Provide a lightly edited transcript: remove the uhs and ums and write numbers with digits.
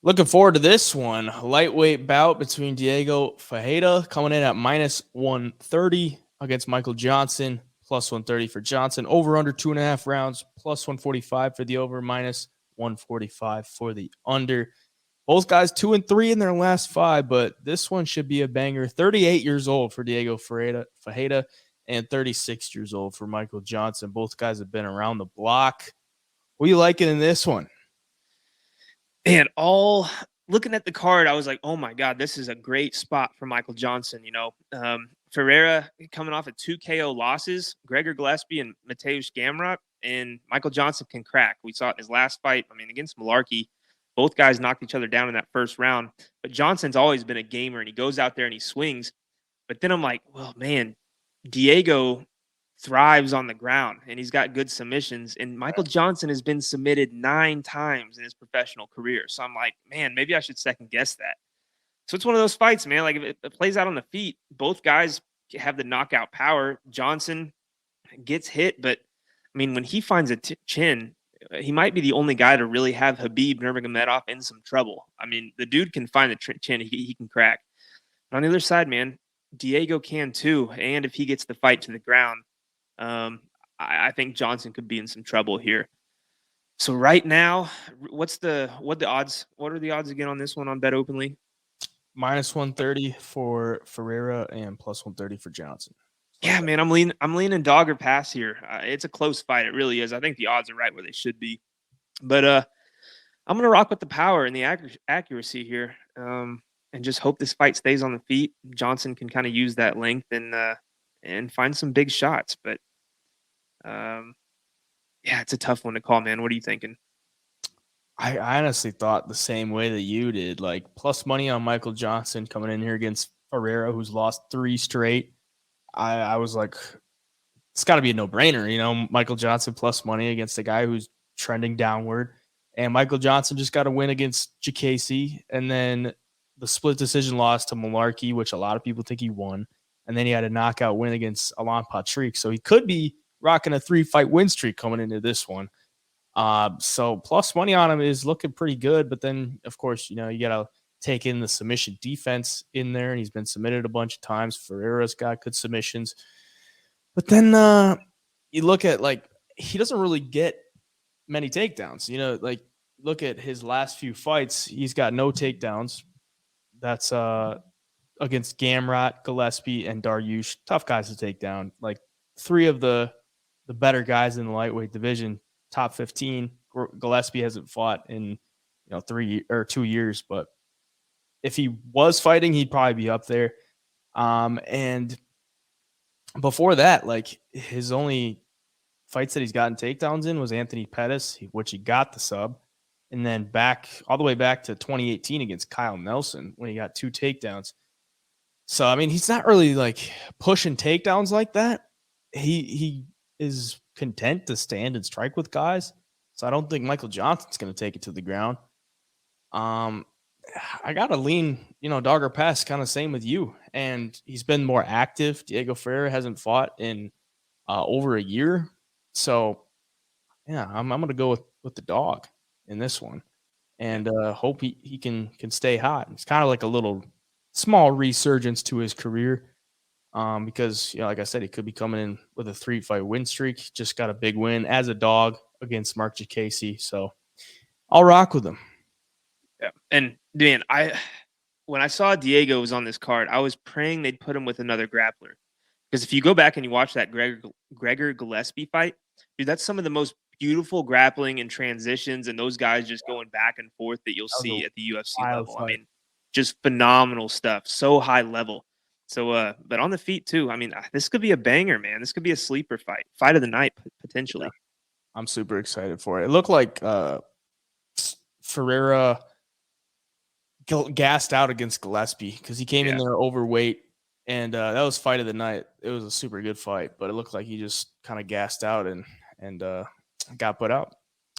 Looking forward to this one. Lightweight bout between Diego Ferreira coming in at minus 130 against Michael Johnson, plus 130 for Johnson. Over under 2.5 rounds, plus 145 for the over, minus 145 for the under. Both guys 2-3 in their last five, but this one should be a banger. 38 years old for Diego Ferreira and 36 years old for Michael Johnson. Both guys have been around the block. What are you liking in this one? And all looking at the card, I was like, oh my God, this is a great spot for Michael Johnson. Ferreira coming off of 2 KO losses, Gregor Gillespie and Mateusz Gamrot, and Michael Johnson can crack. We saw it in his last fight. I mean, against Malarkey, both guys knocked each other down in that first round. But Johnson's always been a gamer, and he goes out there and he swings. But then I'm like, well, man, Diego thrives on the ground and he's got good submissions. And Michael Johnson has been submitted 9 times in his professional career. So I'm like, man, maybe I should second guess that. So it's one of those fights, man. Like if it plays out on the feet, both guys have the knockout power. Johnson gets hit, but I mean, when he finds a chin, he might be the only guy to really have Habib Nurmagomedov in some trouble. I mean, the dude can find the chin; he can crack. But on the other side, man, Diego can too. And if he gets the fight to the ground, I think Johnson could be in some trouble here. So right now, what the odds? What are the odds again on this one on BetOpenly? Minus 130 for Ferreira and plus 130 for Johnson. Yeah, man, I'm leaning dog or pass here. It's a close fight. It really is. I think the odds are right where they should be. But I'm gonna rock with the power and the accuracy here, and just hope this fight stays on the feet. Johnson can kind of use that length and find some big shots. But yeah, it's a tough one to call, man. What are you thinking? I honestly thought the same way that you did. Like plus money on Michael Johnson coming in here against Ferreira, who's lost 3 straight. I was like, it's got to be a no brainer. Michael Johnson plus money against a guy who's trending downward. And Michael Johnson just got a win against JKC. And then the split decision loss to Malarkey, which a lot of people think he won. And then he had a knockout win against Alan Patrick. So he could be rocking a 3-fight win streak coming into this one. So plus money on him is looking pretty good. But then, of course, you got to take in the submission defense in there. And he's been submitted a bunch of times. Ferreira's got good submissions. But then you look at, he doesn't really get many takedowns. Look at his last few fights. He's got no takedowns. That's against Gamrot, Gillespie, and Dariush. Tough guys to take down. Like 3 of the better guys in the lightweight division, top 15. Gillespie hasn't fought in 2 years, but if he was fighting, he'd probably be up there. And before that, his only fights that he's gotten takedowns in was Anthony Pettis, which he got the sub, and then all the way back to 2018 against Kyle Nelson when he got 2 takedowns. So I mean, he's not really pushing takedowns like that. He is content to stand and strike with guys. So I don't think Michael Johnson's going to take it to the ground. I got to lean, dog or pass, kind of same with you. And he's been more active. Diego Ferreira hasn't fought in over a year. So, yeah, I'm going to go with the dog in this one and hope he can stay hot. It's kind of like a little small resurgence to his career because, like I said, he could be coming in with a 3-fight win streak. Just got a big win as a dog against Mark Jacasey. So I'll rock with him. Yeah. And man, when I saw Diego was on this card, I was praying they'd put him with another grappler. Because if you go back and you watch that Gregor Gillespie fight, dude, that's some of the most beautiful grappling and transitions and those guys just going back and forth that you'll see at the UFC level. Fight. I mean, just phenomenal stuff, so high level. So, but on the feet too. I mean, this could be a banger, man. This could be a sleeper fight of the night potentially. Yeah. I'm super excited for it. It looked like Ferreira gassed out against Gillespie because he came in there overweight, and that was fight of the night. It was a super good fight, but it looked like he just kind of gassed out and got put out.